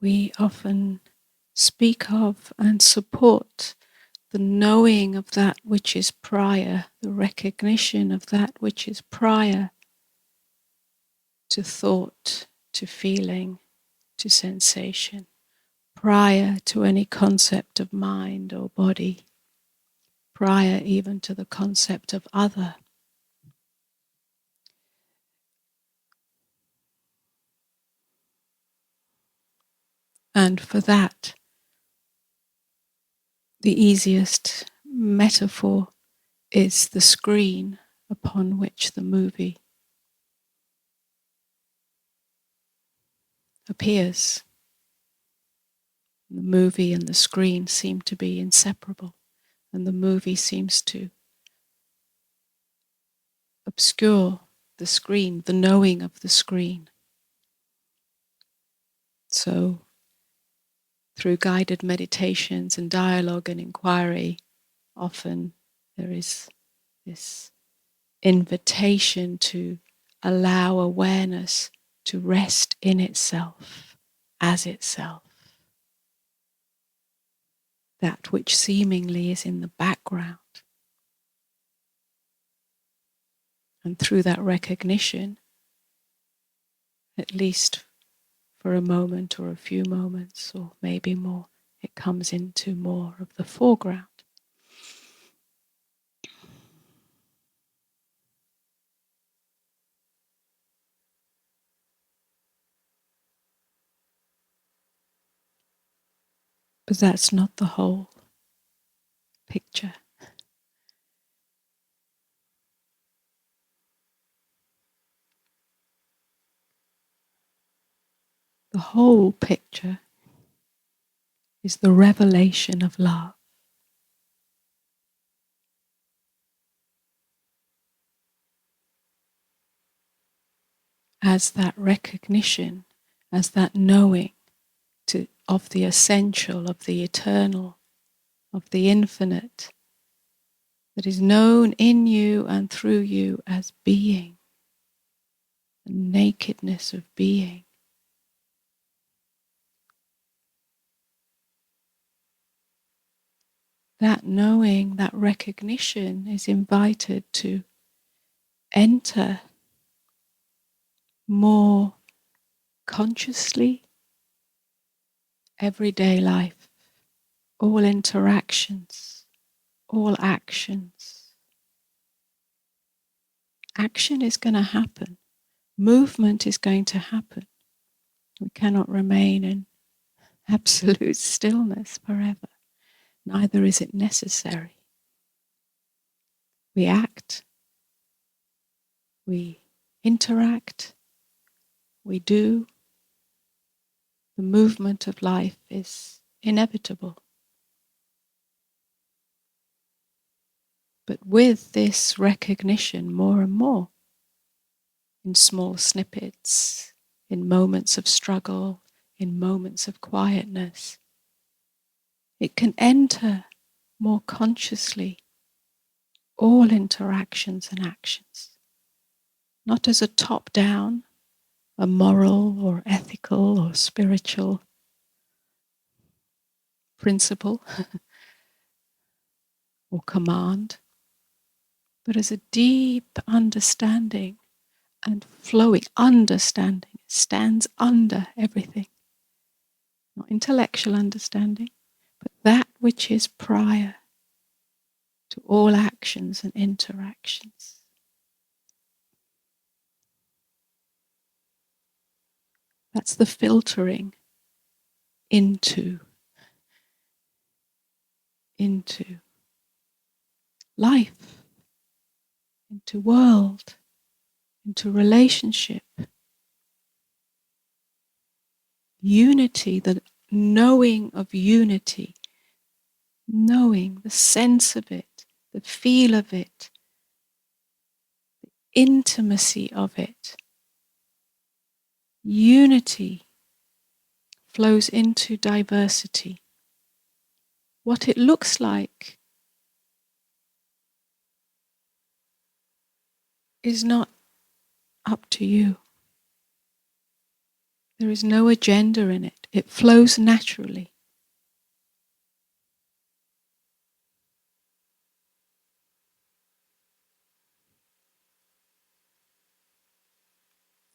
we often speak of and support the knowing of that which is prior, the recognition of that which is prior to thought, to feeling, to sensation, prior to any concept of mind or body, prior even to the concept of other. And for that, the easiest metaphor is the screen upon which the movie appears. The movie and the screen seem to be inseparable, and the movie seems to obscure the screen, the knowing of the screen. So, through guided meditations and dialogue and inquiry, often there is this invitation to allow awareness to rest in itself, as itself. That which seemingly is in the background. And through that recognition, at least for a moment or a few moments or maybe more, it comes into more of the foreground. But that's not the whole picture. The whole picture is the revelation of love. As that recognition, as that knowing of the essential, of the eternal, of the infinite, that is known in you and through you as being, the nakedness of being. That knowing, that recognition is invited to enter more consciously everyday life, all interactions, all actions. Action is going to happen. Movement is going to happen. We cannot remain in absolute stillness forever. Neither is it necessary. We act, we interact, we do. The movement of life is inevitable. But with this recognition more and more, in small snippets, in moments of struggle, in moments of quietness, it can enter more consciously all interactions and actions, not as a top-down, a moral or ethical or spiritual principle or command, but as a deep understanding and flowing understanding. It stands under everything. Not intellectual understanding, but that which is prior to all actions and interactions. That's the filtering into life, into world, into relationship. Unity, the knowing of unity, knowing the sense of it, the feel of it, the intimacy of it. Unity flows into diversity. What it looks like is not up to you. There is no agenda in it. It flows naturally.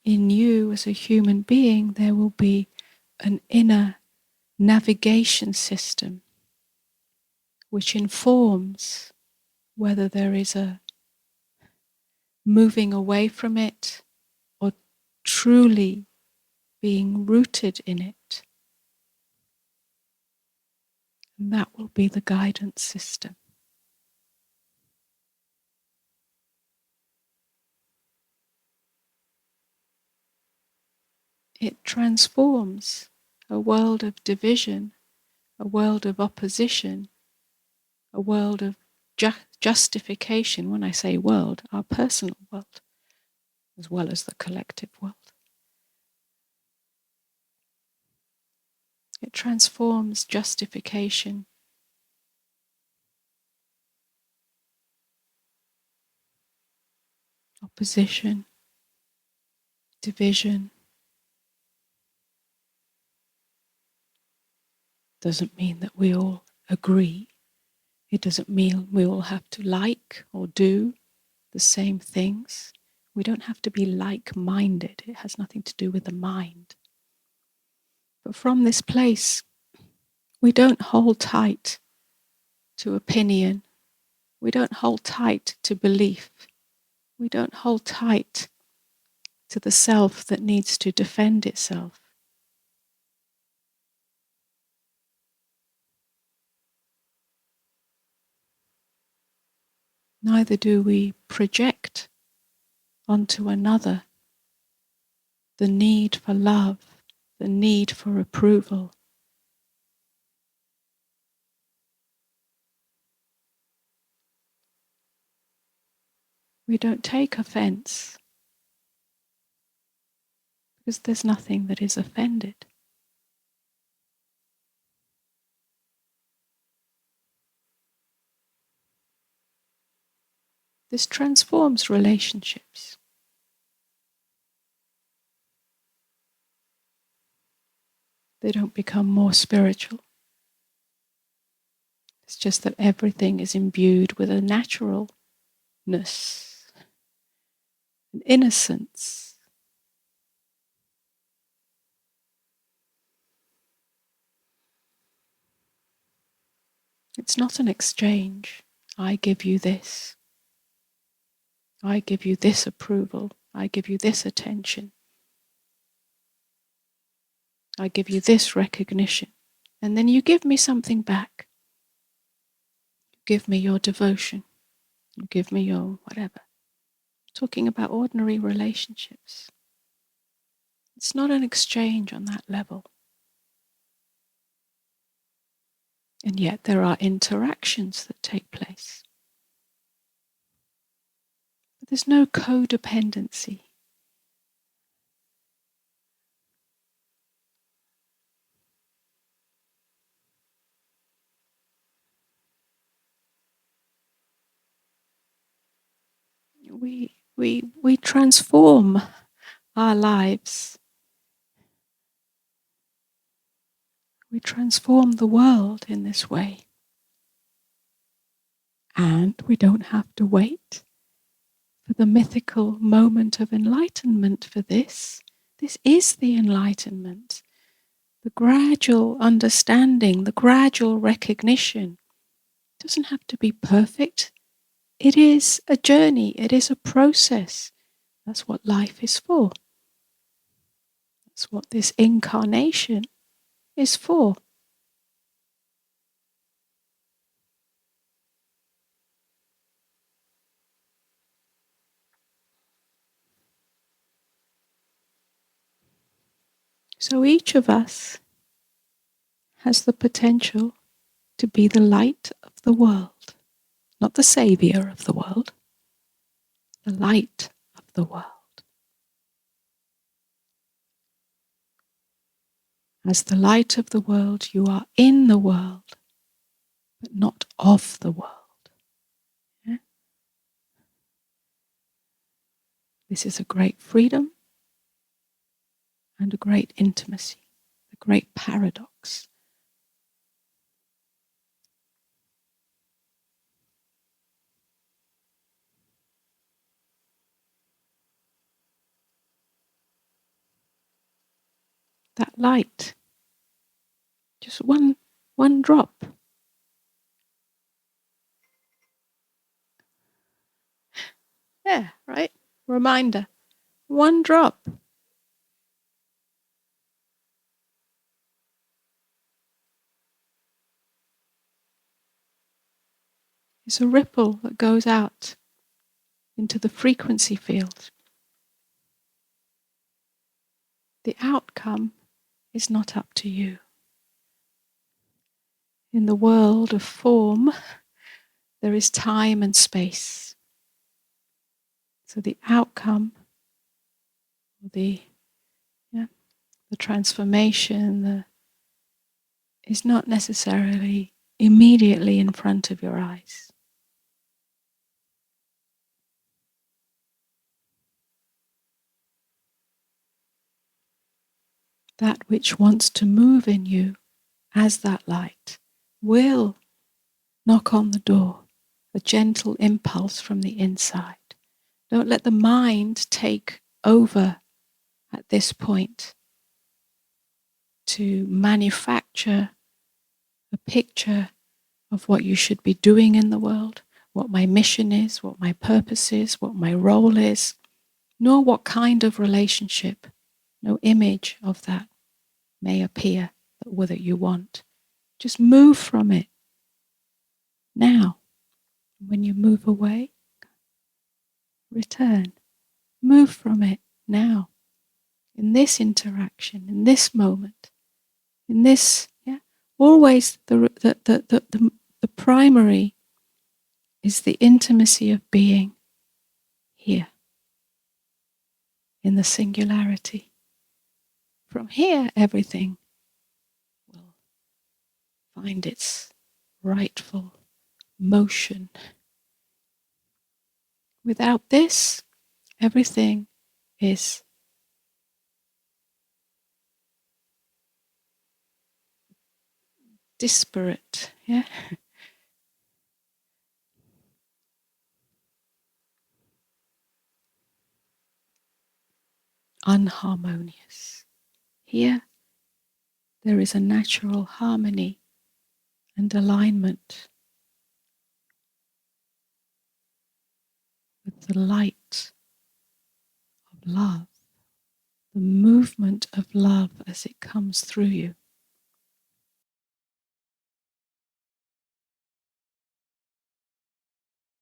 In you as a human being, there will be an inner navigation system which informs whether there is a moving away from it or truly being rooted in it. And that will be the guidance system. It transforms a world of division, a world of opposition, a world of justification. When I say world, our personal world, as well as the collective world. It transforms justification, opposition, division. Doesn't mean that we all agree. It doesn't mean we all have to like or do the same things. We don't have to be like-minded. It has nothing to do with the mind. But from this place, we don't hold tight to opinion. We don't hold tight to belief. We don't hold tight to the self that needs to defend itself. Neither do we project onto another the need for love, the need for approval. We don't take offense because there's nothing that is offended. This transforms relationships. They don't become more spiritual. It's just that everything is imbued with a naturalness, an innocence. It's not an exchange. I give you this. I give you this approval. I give you this attention. I give you this recognition. And then you give me something back. You give me your devotion. You give me your whatever. Talking about ordinary relationships. It's not an exchange on that level. And yet there are interactions that take place. But there's no codependency. We transform our lives. We transform the world in this way. And we don't have to wait for the mythical moment of enlightenment for this. This is the enlightenment. The gradual understanding, the gradual recognition. It doesn't have to be perfect. It is a journey. It is a process. That's what life is for. That's what this incarnation is for. So each of us has the potential to be the light of the world, not the savior of the world, the light of the world. As the light of the world, you are in the world, but not of the world. Yeah? This is a great freedom and a great intimacy, the great paradox. That light, just one drop. Yeah, right? Reminder, one drop. It's a ripple that goes out into the frequency field. The outcome is not up to you. In the world of form, there is time and space. So the outcome, the transformation, is not necessarily immediately in front of your eyes. That which wants to move in you as that light will knock on the door, a gentle impulse from the inside. Don't let the mind take over at this point to manufacture a picture of what you should be doing in the world, what my mission is, what my purpose is, what my role is, nor what kind of relationship. No image of that may appear that you want. Just move from it now. When you move away, return. Move from it now. In this interaction, in this moment, in this, always the primary is the intimacy of being here in the singularity. From here, everything will find its rightful motion. Without this, everything is disparate, unharmonious. Here, there is a natural harmony and alignment with the light of love, the movement of love as it comes through you.